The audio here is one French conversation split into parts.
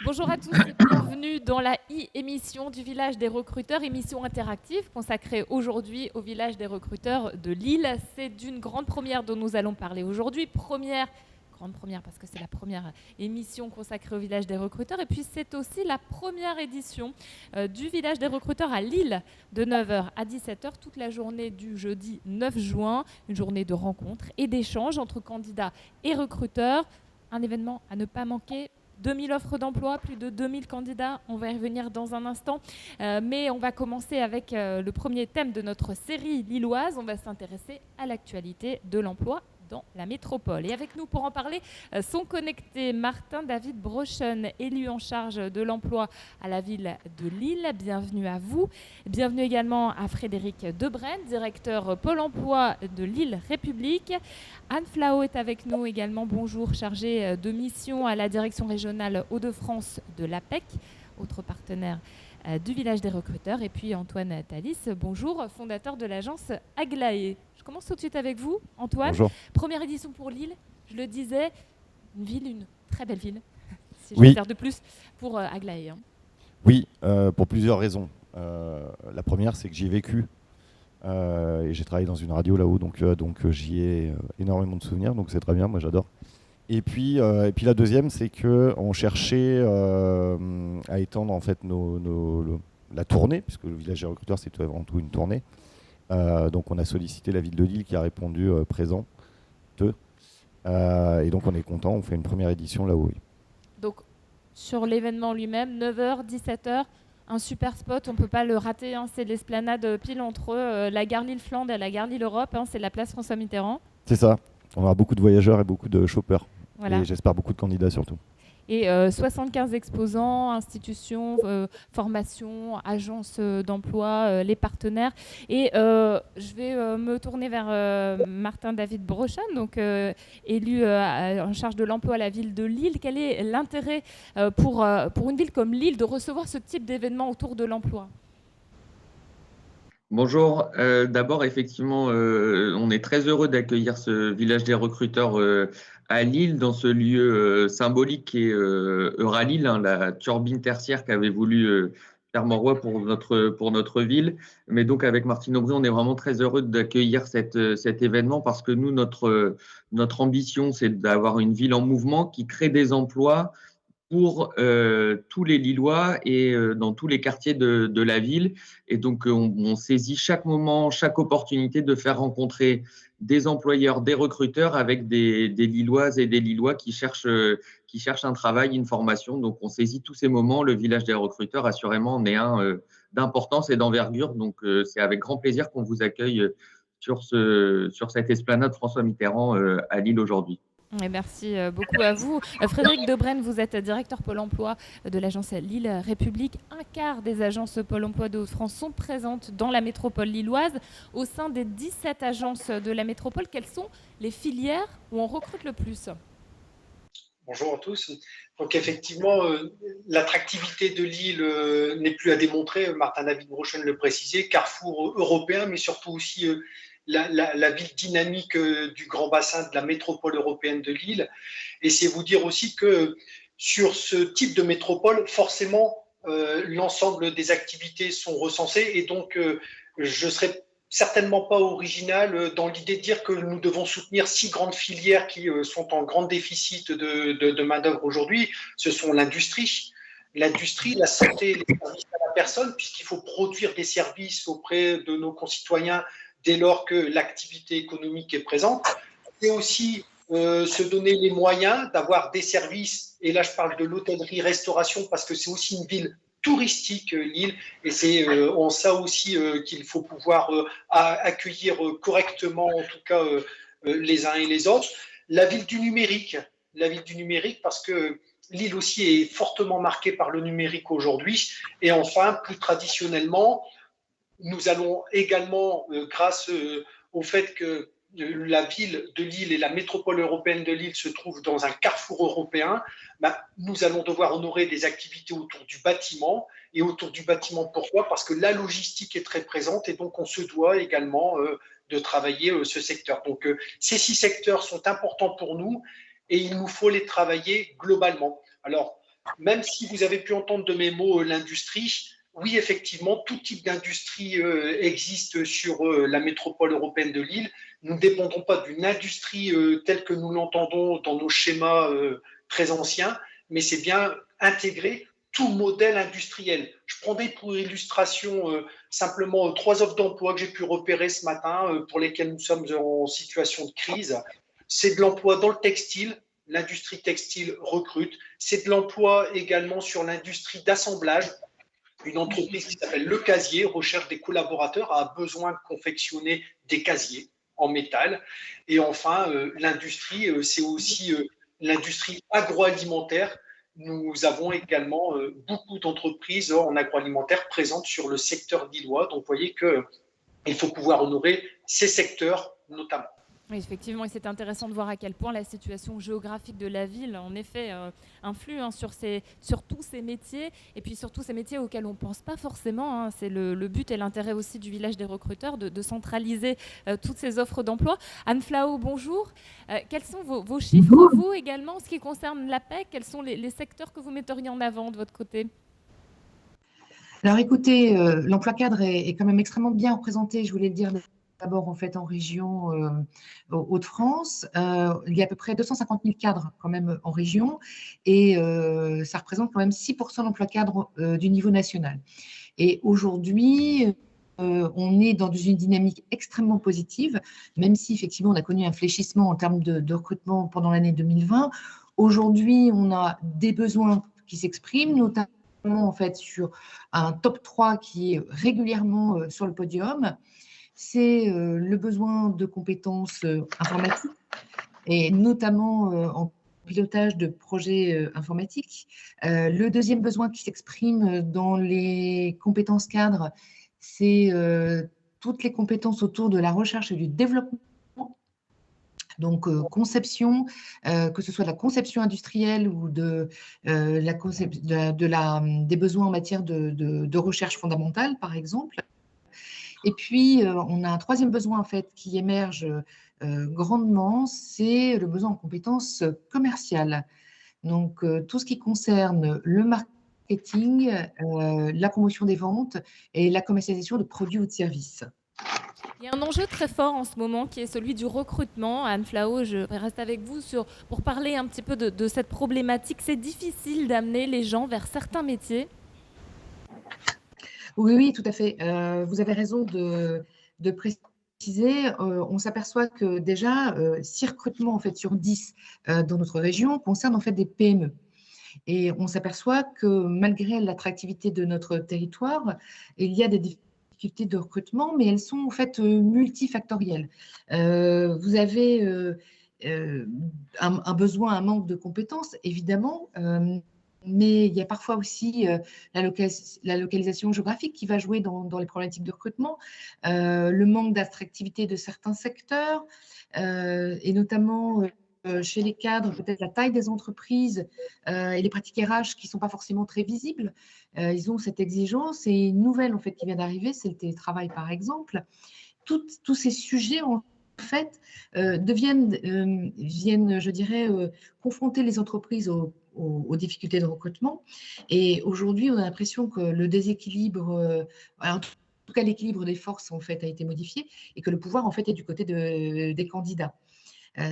Bonjour à tous et bienvenue dans la émission du Village des recruteurs, émission interactive consacrée aujourd'hui au Village des recruteurs de Lille. C'est d'une grande première dont nous allons parler aujourd'hui. Grande première parce que c'est la première émission consacrée au Village des recruteurs. Et puis c'est aussi la première édition du Village des recruteurs à Lille de 9h à 17h toute la journée du jeudi 9 juin. Une journée de rencontres et d'échanges entre candidats et recruteurs. Un événement à ne pas manquer. 2000 offres d'emploi, plus de 2000 candidats, on va y revenir dans un instant. Mais on va commencer avec le premier thème de notre série lilloise. On va s'intéresser à l'actualité de l'emploi dans la métropole. Et avec nous pour en parler sont connectés Martin David Brochen, élu en charge de l'emploi à la ville de Lille. Bienvenue à vous. Bienvenue également à Frédéric Debrenne, directeur Pôle emploi de Lille République. Anne Flao est avec nous également. Bonjour, chargée de mission à la direction régionale Hauts-de-France de l'APEC, autre partenaire du Village des recruteurs. Et puis Antoine Thalys, bonjour, fondateur de l'agence Aglaé. Je commence tout de suite avec vous, Antoine. Bonjour. Première édition pour Lille, je le disais, une très belle ville, si je Oui. peux faire de plus, pour Aglaé. Oui, pour plusieurs raisons. La première, c'est que j'y ai vécu et j'ai travaillé dans une radio là-haut, donc j'y ai énormément de souvenirs, donc c'est très bien, moi j'adore. Et puis la deuxième, c'est qu'on cherchait à étendre en fait la tournée, puisque le Village des recruteurs, c'est avant tout une tournée. Donc on a sollicité la ville de Lille qui a répondu présent. Et donc on est content, on fait une première édition là-haut. Oui. Donc sur l'événement lui-même, 9h, 17h, un super spot, on ne peut pas le rater, hein, c'est l'esplanade pile entre la gare Lille-Flandre et la gare Lille-Europe, hein, c'est la place François Mitterrand. C'est ça, on aura beaucoup de voyageurs et beaucoup de shoppers. Voilà. Et j'espère beaucoup de candidats surtout. Et 75 exposants, institutions, formations, agences d'emploi, les partenaires. Et je vais me tourner vers Martin David Brochen, donc élu en charge de l'emploi à la ville de Lille. Quel est l'intérêt pour une ville comme Lille de recevoir ce type d'événement autour de l'emploi ? Bonjour. D'abord, effectivement, on est très heureux d'accueillir ce Village des recruteurs à Lille, dans ce lieu symbolique qui est Euralille, hein, la turbine tertiaire qu'avait voulu Pierre Mauroy pour notre ville. Mais donc, avec Martine Aubry, on est vraiment très heureux d'accueillir cet événement parce que nous, notre ambition, c'est d'avoir une ville en mouvement qui crée des emplois pour tous les Lillois et dans tous les quartiers de la ville. Et donc, on saisit chaque moment, chaque opportunité de faire rencontrer des employeurs, des recruteurs avec des Lilloises et des Lillois qui cherchent un travail, une formation. Donc, on saisit tous ces moments. Le Village des recruteurs, assurément, en est un d'importance et d'envergure. Donc, c'est avec grand plaisir qu'on vous accueille sur cette esplanade François Mitterrand à Lille aujourd'hui. Et merci beaucoup à vous. Frédéric Debrenne, vous êtes directeur Pôle emploi de l'agence Lille République. Un quart des agences Pôle emploi de Hauts-de-France sont présentes dans la métropole lilloise. Au sein des 17 agences de la métropole, quelles sont les filières où on recrute le plus ? Bonjour à tous. Donc effectivement, l'attractivité de Lille n'est plus à démontrer. Martin David Brochen le précisait, carrefour européen, mais surtout aussi la ville dynamique du grand bassin de la métropole européenne de Lille. Et c'est vous dire aussi que sur ce type de métropole, forcément, l'ensemble des activités sont recensées. Et donc, je serais certainement pas original dans l'idée de dire que nous devons soutenir 6 grandes filières qui sont en grand déficit de main-d'œuvre aujourd'hui. Ce sont l'industrie, la santé, les services à la personne, puisqu'il faut produire des services auprès de nos concitoyens dès lors que l'activité économique est présente. C'est aussi se donner les moyens d'avoir des services, et là je parle de l'hôtellerie-restauration parce que c'est aussi une ville touristique, Lille, et c'est en ça aussi qu'il faut pouvoir accueillir correctement, en tout cas, les uns et les autres. La ville du numérique parce que Lille aussi est fortement marquée par le numérique aujourd'hui. Et enfin, plus traditionnellement, nous allons également, grâce au fait que la ville de Lille et la métropole européenne de Lille se trouvent dans un carrefour européen, nous allons devoir honorer des activités autour du bâtiment. Et autour du bâtiment, pourquoi ? Parce que la logistique est très présente et donc on se doit également de travailler ce secteur. Donc ces 6 secteurs sont importants pour nous et il nous faut les travailler globalement. Alors, même si vous avez pu entendre de mes mots l'industrie, oui, effectivement, tout type d'industrie existe sur la métropole européenne de Lille. Nous ne dépendons pas d'une industrie telle que nous l'entendons dans nos schémas très anciens, mais c'est bien intégrer tout modèle industriel. Je prendrai pour illustration simplement 3 offres d'emploi que j'ai pu repérer ce matin pour lesquelles nous sommes en situation de crise. C'est de l'emploi dans le textile. L'industrie textile recrute. C'est de l'emploi également sur l'industrie d'assemblage. Une entreprise qui s'appelle Le Casier recherche des collaborateurs, a besoin de confectionner des casiers en métal. Et enfin, l'industrie, c'est aussi l'industrie agroalimentaire. Nous avons également beaucoup d'entreprises en agroalimentaire présentes sur le secteur lillois. Donc, vous voyez qu'il faut pouvoir honorer ces secteurs notamment. Oui, effectivement, et c'est intéressant de voir à quel point la situation géographique de la ville, en effet, influe sur tous ces métiers, et puis sur tous ces métiers auxquels on ne pense pas forcément. C'est le but et l'intérêt aussi du village des recruteurs, de centraliser toutes ces offres d'emploi. Anne Flao, bonjour. Quels sont vos chiffres, vous également, en ce qui concerne l'APEC? Quels sont les secteurs que vous metteriez en avant de votre côté? Alors écoutez, l'emploi cadre est quand même extrêmement bien représenté, je voulais le dire d'abord en fait en région Hauts-de-France. Il y a à peu près 250 000 cadres quand même en région et ça représente quand même 6% d'emplois cadres du niveau national. Et aujourd'hui, on est dans une dynamique extrêmement positive, même si effectivement on a connu un fléchissement en termes de recrutement pendant l'année 2020. Aujourd'hui, on a des besoins qui s'expriment, notamment en fait sur un top 3 qui est régulièrement sur le podium. C'est le besoin de compétences informatiques et notamment en pilotage de projets informatiques. Le deuxième besoin qui s'exprime dans les compétences cadres, c'est toutes les compétences autour de la recherche et du développement. Donc, conception, que ce soit la conception industrielle ou des besoins en matière de recherche fondamentale, par exemple. Et puis, on a un troisième besoin en fait qui émerge grandement, c'est le besoin en compétences commerciales. Donc, tout ce qui concerne le marketing, la promotion des ventes et la commercialisation de produits ou de services. Il y a un enjeu très fort en ce moment qui est celui du recrutement. Anne Flao, je reste avec vous pour parler un petit peu de cette problématique. C'est difficile d'amener les gens vers certains métiers. Oui, tout à fait. Vous avez raison de préciser. On s'aperçoit que déjà, 6 recrutements en fait, sur 10 dans notre région concernent en fait des PME. Et on s'aperçoit que malgré l'attractivité de notre territoire, il y a des difficultés de recrutement, mais elles sont en fait multifactorielles. Vous avez un besoin, un manque de compétences, évidemment. Mais il y a parfois aussi la localisation géographique qui va jouer dans les problématiques de recrutement, le manque d'attractivité de certains secteurs, et notamment chez les cadres, peut-être la taille des entreprises et les pratiques RH qui ne sont pas forcément très visibles. Ils ont cette exigence et une nouvelle en fait, qui vient d'arriver, c'est le télétravail par exemple. Tous ces sujets en fait viennent, je dirais, confronter les entreprises aux difficultés de recrutement. Et aujourd'hui, on a l'impression que le déséquilibre, en tout cas l'équilibre des forces en fait a été modifié et que le pouvoir en fait est du côté des candidats.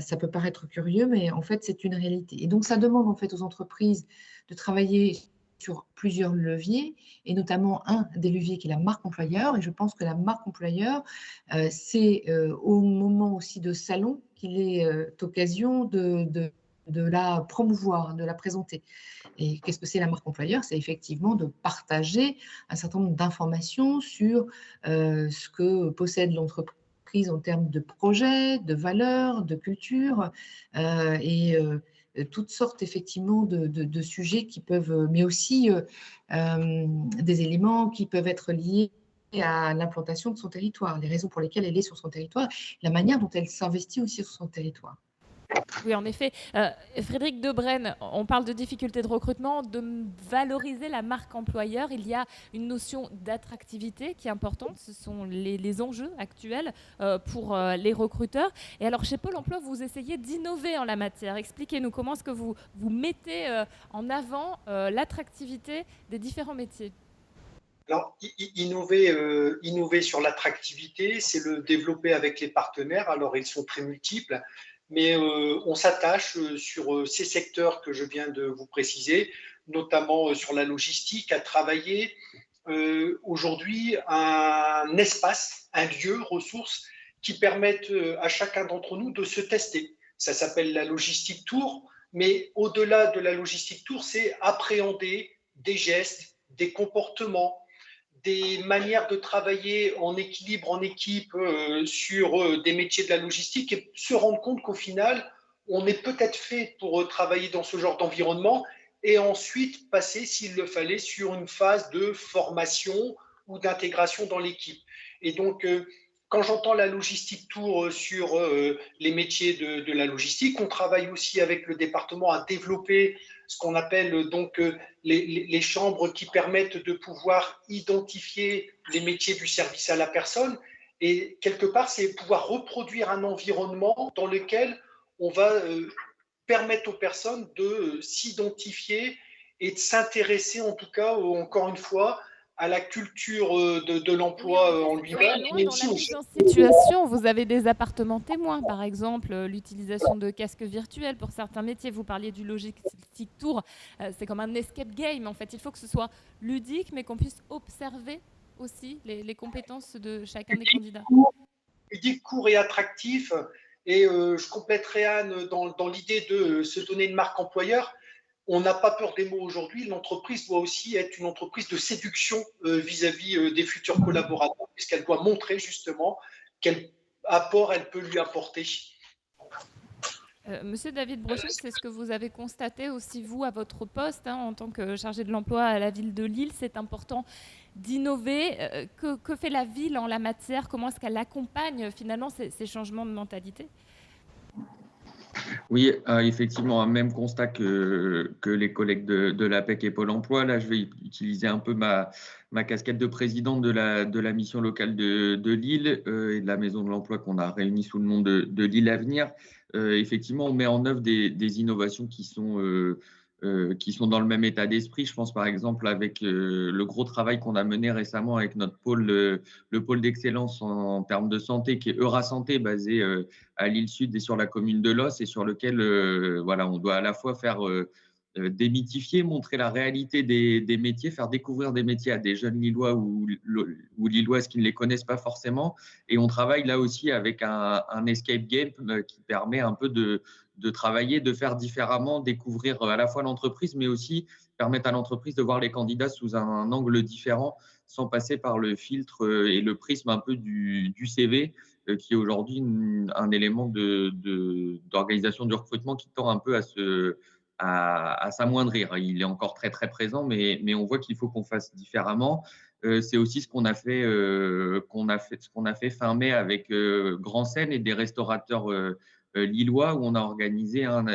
Ça peut paraître curieux, mais en fait c'est une réalité. Et donc ça demande en fait aux entreprises de travailler sur plusieurs leviers, et notamment un des leviers qui est la marque employeur. Et je pense que la marque employeur, c'est au moment aussi de salon qu'il est occasion de la promouvoir, de la présenter. Et qu'est-ce que c'est la marque employeur? C'est effectivement de partager un certain nombre d'informations sur ce que possède l'entreprise en termes de projets, de valeurs, de culture, et toutes sortes effectivement de sujets qui peuvent, mais aussi des éléments qui peuvent être liés à l'implantation de son territoire, les raisons pour lesquelles elle est sur son territoire, la manière dont elle s'investit aussi sur son territoire. Oui, en effet. Frédéric Debrenne, on parle de difficultés de recrutement, de valoriser la marque employeur. Il y a une notion d'attractivité qui est importante. Ce sont les enjeux actuels pour les recruteurs. Et alors, chez Pôle emploi, vous essayez d'innover en la matière. Expliquez-nous comment est-ce que vous mettez en avant l'attractivité des différents métiers. Alors, innover sur l'attractivité, c'est le développer avec les partenaires. Alors, ils sont très multiples, mais on s'attache sur ces secteurs que je viens de vous préciser, notamment sur la logistique, à travailler aujourd'hui un espace, un lieu, ressources qui permettent à chacun d'entre nous de se tester. Ça s'appelle la logistique tour, mais au-delà de la logistique tour, c'est appréhender des gestes, des comportements, des manières de travailler en équilibre, en équipe sur des métiers de la logistique et se rendre compte qu'au final, on est peut-être fait pour travailler dans ce genre d'environnement et ensuite passer, s'il le fallait, sur une phase de formation ou d'intégration dans l'équipe. Et donc, quand j'entends la logistique tour sur les métiers de la logistique, on travaille aussi avec le département à développer ce qu'on appelle donc les chambres qui permettent de pouvoir identifier les métiers du service à la personne. Et quelque part, c'est pouvoir reproduire un environnement dans lequel on va permettre aux personnes de s'identifier et de s'intéresser, en tout cas, encore une fois, à la culture de l'emploi en lui-même. Dans la mise en situation, vous avez des appartements témoins, par exemple, l'utilisation de casques virtuels pour certains métiers. Vous parliez du logistic tour, c'est comme un escape game. En fait, il faut que ce soit ludique, mais qu'on puisse observer aussi les compétences de chacun des candidats. Ludique, court et attractif. Et je compléterai Anne dans l'idée de se donner une marque employeur. On n'a pas peur des mots aujourd'hui. L'entreprise doit aussi être une entreprise de séduction vis-à-vis des futurs collaborateurs, puisqu'elle doit montrer justement quel apport elle peut lui apporter. Monsieur David Brochet, c'est ce que vous avez constaté aussi, vous, à votre poste, en tant que chargé de l'emploi à la ville de Lille. C'est important d'innover. Que fait la ville en la matière? Comment est-ce qu'elle accompagne finalement ces changements de mentalité? Oui, effectivement, un même constat que les collègues de l'APEC et Pôle emploi. Là, je vais utiliser un peu ma casquette de président de la mission locale de Lille et de la maison de l'emploi qu'on a réunie sous le nom de Lille Avenir. Effectivement, on met en œuvre des innovations qui sont dans le même état d'esprit. Je pense par exemple avec le gros travail qu'on a mené récemment avec notre pôle, le pôle d'excellence en termes de santé, qui est Eurasanté, basé à Lille Sud et sur la commune de Los, et sur lequel voilà, on doit à la fois faire démythifier, montrer la réalité des métiers, faire découvrir des métiers à des jeunes Lillois ou Lilloises qui ne les connaissent pas forcément. Et on travaille là aussi avec un escape game qui permet un peu de travailler, de faire différemment, découvrir à la fois l'entreprise, mais aussi permettre à l'entreprise de voir les candidats sous un angle différent, sans passer par le filtre et le prisme un peu du CV, qui est aujourd'hui un élément d'organisation du recrutement qui tend un peu à s'amoindrir. Il est encore très, très présent, mais on voit qu'il faut qu'on fasse différemment. C'est aussi ce qu'on a fait fin mai avec Grand Seine et des restaurateurs lillois, où on a organisé un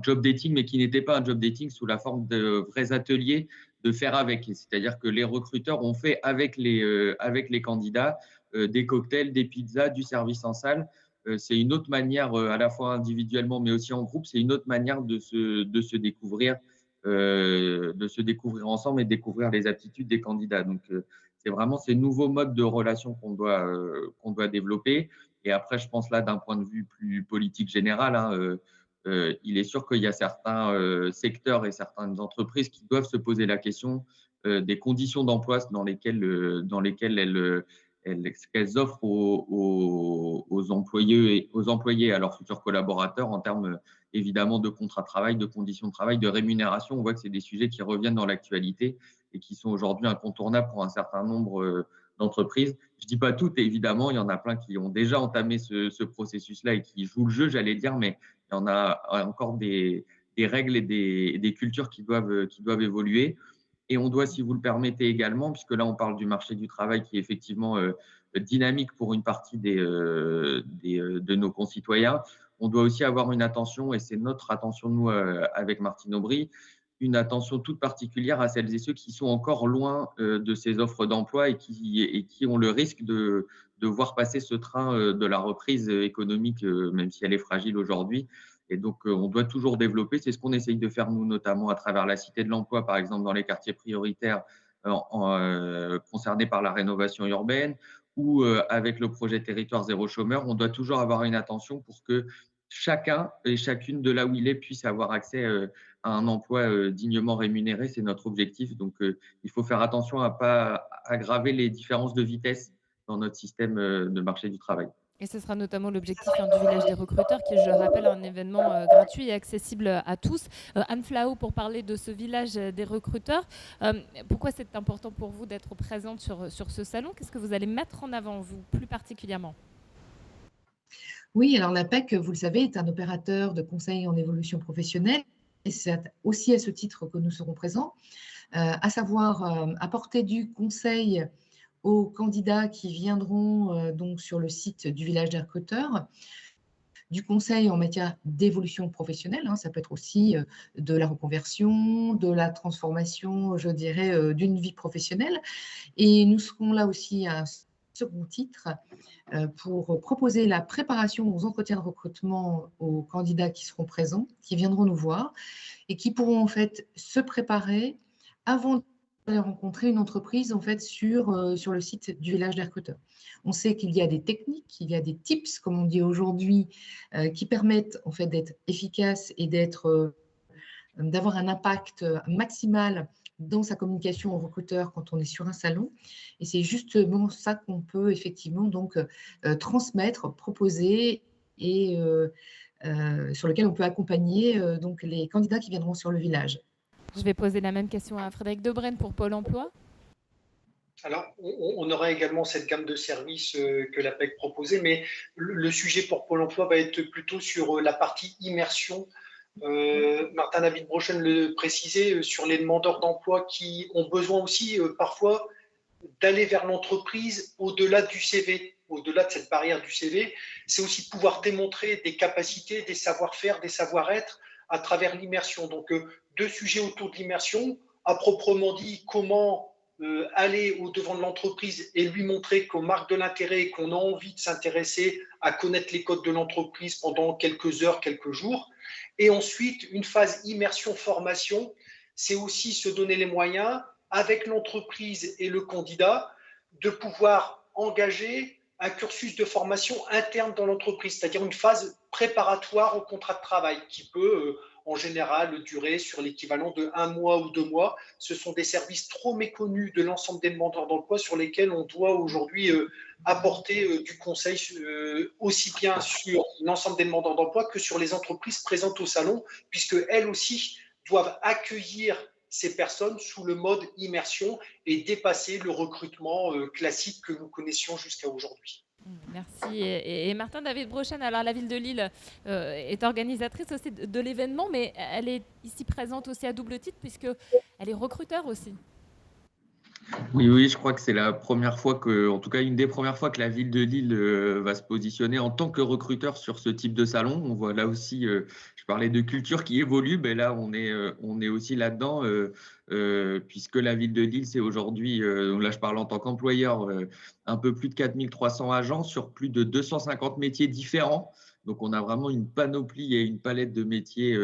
job dating, mais qui n'était pas un job dating sous la forme de vrais ateliers de faire avec. C'est-à-dire que les recruteurs ont fait avec les candidats des cocktails, des pizzas, du service en salle. C'est une autre manière, à la fois individuellement, mais aussi en groupe, c'est une autre manière de se découvrir ensemble et de découvrir les aptitudes des candidats. Donc, c'est vraiment ces nouveaux modes de relation qu'on doit développer. Et après, je pense là, d'un point de vue plus politique général, il est sûr qu'il y a certains secteurs et certaines entreprises qui doivent se poser la question des conditions d'emploi dans lesquelles elles offrent aux employés, à leurs futurs collaborateurs, en termes évidemment de contrat de travail, de conditions de travail, de rémunération. On voit que c'est des sujets qui reviennent dans l'actualité et qui sont aujourd'hui incontournables pour un certain nombre d'entreprises. Je ne dis pas toutes, évidemment, il y en a plein qui ont déjà entamé ce processus-là et qui jouent le jeu, j'allais dire, mais il y en a encore des règles et des cultures qui doivent évoluer. Et on doit, si vous le permettez également, puisque là, on parle du marché du travail qui est effectivement dynamique pour une partie de nos concitoyens, on doit aussi avoir une attention, et c'est notre attention, nous, avec Martine Aubry, une attention toute particulière à celles et ceux qui sont encore loin de ces offres d'emploi et qui ont le risque de voir passer ce train de la reprise économique, même si elle est fragile aujourd'hui. Et donc, on doit toujours développer. C'est ce qu'on essaye de faire, nous, notamment à travers la Cité de l'Emploi, par exemple, dans les quartiers prioritaires concernés par la rénovation urbaine, ou avec le projet Territoire Zéro Chômeur. On doit toujours avoir une attention pour que chacun et chacune de là où il est puisse avoir accès à un emploi dignement rémunéré. C'est notre objectif. Donc, il faut faire attention à ne pas aggraver les différences de vitesse dans notre système de marché du travail. Et ce sera notamment l'objectif du village des recruteurs, qui, je le rappelle, est un événement gratuit et accessible à tous. Anne Flao, pour parler de ce village des recruteurs, pourquoi c'est important pour vous d'être présente sur ce salon? Qu'est-ce que vous allez mettre en avant, vous, plus particulièrement? Oui, alors l'APEC, vous le savez, est un opérateur de conseil en évolution professionnelle, et c'est aussi à ce titre que nous serons présents, à savoir apporter du conseil aux candidats qui viendront donc sur le site du village des recruteurs, du conseil en matière d'évolution professionnelle, ça peut être aussi de la reconversion, de la transformation, je dirais, d'une vie professionnelle. Et nous serons là aussi à un second titre pour proposer la préparation aux entretiens de recrutement aux candidats qui seront présents, qui viendront nous voir et qui pourront en fait se préparer avant d'aller rencontrer une entreprise en fait sur le site du village des recruteurs. On sait qu'il y a des techniques, il y a des tips, comme on dit aujourd'hui, qui permettent en fait d'être efficaces et d'avoir un impact maximal dans sa communication au recruteur quand on est sur un salon. Et c'est justement ça qu'on peut effectivement donc transmettre, proposer et sur lequel on peut accompagner donc les candidats qui viendront sur le village. Je vais poser la même question à Frédéric Debrenne pour Pôle emploi. Alors, on aura également cette gamme de services que l'APEC proposait, mais le sujet pour Pôle emploi va être plutôt sur la partie immersion. Martin David Brochen le précisait sur les demandeurs d'emploi qui ont besoin aussi parfois d'aller vers l'entreprise au-delà du CV, au-delà de cette barrière du CV. C'est aussi pouvoir démontrer des capacités, des savoir-faire, des savoir-être à travers l'immersion. Donc, deux sujets autour de l'immersion. À proprement dit, comment aller au-devant de l'entreprise et lui montrer qu'on marque de l'intérêt et qu'on a envie de s'intéresser à connaître les codes de l'entreprise pendant quelques heures, quelques jours. Et ensuite, une phase immersion-formation, c'est aussi se donner les moyens, avec l'entreprise et le candidat, de pouvoir engager un cursus de formation interne dans l'entreprise, c'est-à-dire une phase préparatoire au contrat de travail qui peut en général durer sur l'équivalent de 1 mois ou 2 mois. Ce sont des services trop méconnus de l'ensemble des demandeurs d'emploi sur lesquels on doit aujourd'hui apporter du conseil aussi bien sur l'ensemble des demandeurs d'emploi que sur les entreprises présentes au salon, puisqu'elles aussi doivent accueillir ces personnes sous le mode immersion et dépasser le recrutement classique que nous connaissions jusqu'à aujourd'hui. Merci. Et Martin David Brochen, alors la ville de Lille est organisatrice aussi de l'événement, mais elle est ici présente aussi à double titre puisqu'elle est recruteur aussi. Oui, je crois que c'est la première fois en tout cas une des premières fois que la ville de Lille va se positionner en tant que recruteur sur ce type de salon. On voit là aussi, je parlais de culture qui évolue, mais là on est aussi là-dedans, puisque la ville de Lille, c'est aujourd'hui, là je parle en tant qu'employeur, un peu plus de 4300 agents sur plus de 250 métiers différents. Donc, on a vraiment une panoplie et une palette de métiers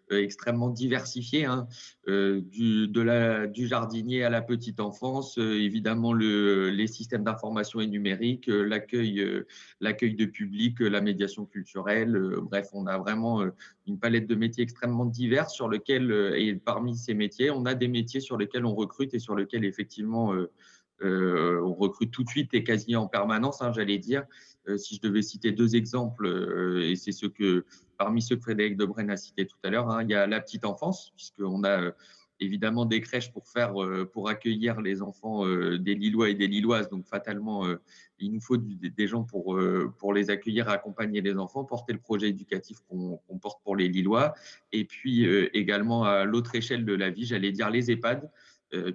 extrêmement diversifiés, du jardinier à la petite enfance, évidemment les systèmes d'information et numérique, l'accueil de public, la médiation culturelle. Bref, on a vraiment une palette de métiers extrêmement divers sur lesquels, et parmi ces métiers, on a des métiers sur lesquels on recrute et sur lesquels effectivement on recrute tout de suite et quasi en permanence, j'allais dire. Si je devais citer 2 exemples, et c'est parmi ceux que Frédéric Debrenne a cité tout à l'heure, il y a la petite enfance, puisqu'on a évidemment des crèches pour accueillir les enfants des Lillois et des Lilloises. Donc fatalement, il nous faut des gens pour les accueillir, accompagner les enfants, porter le projet éducatif qu'on porte pour les Lillois. Et puis également à l'autre échelle de la vie, j'allais dire les EHPAD,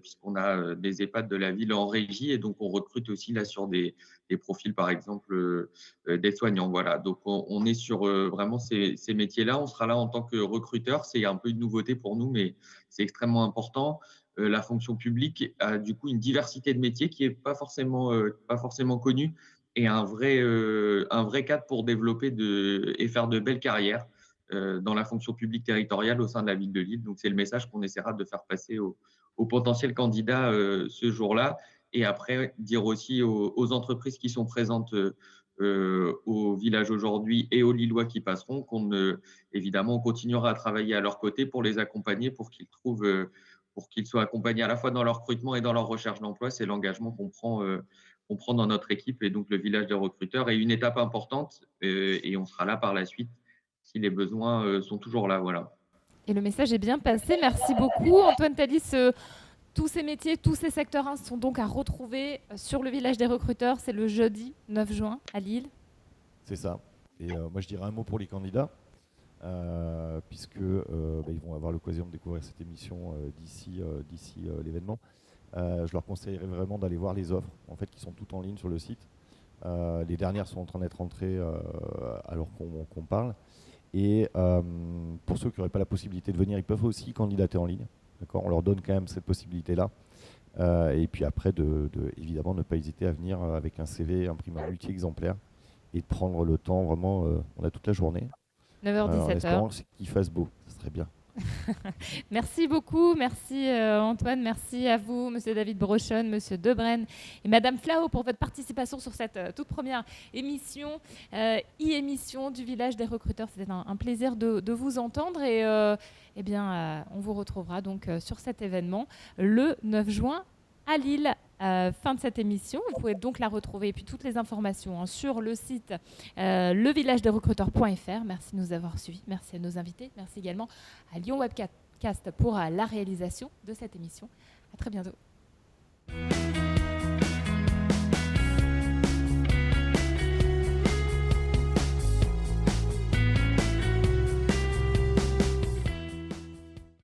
puisqu'on a des EHPAD de la ville en régie et donc on recrute aussi là sur des profils, par exemple, d'aides-soignants. Voilà, donc on est sur vraiment ces métiers-là. On sera là en tant que recruteur. C'est un peu une nouveauté pour nous, mais c'est extrêmement important. La fonction publique a du coup une diversité de métiers qui n'est pas forcément connue et un vrai cadre pour développer et faire de belles carrières dans la fonction publique territoriale au sein de la ville de Lille. Donc, c'est le message qu'on essaiera de faire passer aux potentiels candidats ce jour-là. Et après, dire aussi aux entreprises qui sont présentes au village aujourd'hui et aux Lillois qui passeront évidemment, on continuera à travailler à leur côté pour les accompagner, pour qu'ils soient accompagnés à la fois dans leur recrutement et dans leur recherche d'emploi. C'est l'engagement qu'on prend dans notre équipe. Et donc, le village des recruteurs est une étape importante et on sera là par la suite si les besoins sont toujours là. Voilà. Et le message est bien passé. Merci beaucoup. Antoine Thalys, tous ces métiers, tous ces secteurs 1 sont donc à retrouver sur le village des recruteurs. C'est le jeudi 9 juin à Lille. C'est ça. Et moi, je dirais un mot pour les candidats, puisque ils vont avoir l'occasion de découvrir cette émission d'ici l'événement. Je leur conseillerais vraiment d'aller voir les offres, en fait, qui sont toutes en ligne sur le site. Les dernières sont en train d'être entrées alors qu'on parle. Et pour ceux qui n'auraient pas la possibilité de venir, ils peuvent aussi candidater en ligne. D'accord, on leur donne quand même cette possibilité-là. Et puis après, évidemment, ne pas hésiter à venir avec un CV imprimé multi-exemplaire et de prendre le temps, vraiment, on a toute la journée. 9h-17h. Qu'il fasse beau, ça serait bien. Merci beaucoup, merci Antoine, merci à vous, Monsieur David Brochon, Monsieur Debrenne et Madame Flao pour votre participation sur cette toute première émission, e-émission du village des recruteurs. C'était un plaisir de vous entendre et on vous retrouvera donc sur cet événement le 9 juin à Lille. Fin de cette émission, vous pouvez donc la retrouver et puis toutes les informations sur le site levillagedesrecruteurs.fr. Merci de nous avoir suivis, merci à nos invités, merci également à Lyon Webcast pour la réalisation de cette émission. À très bientôt.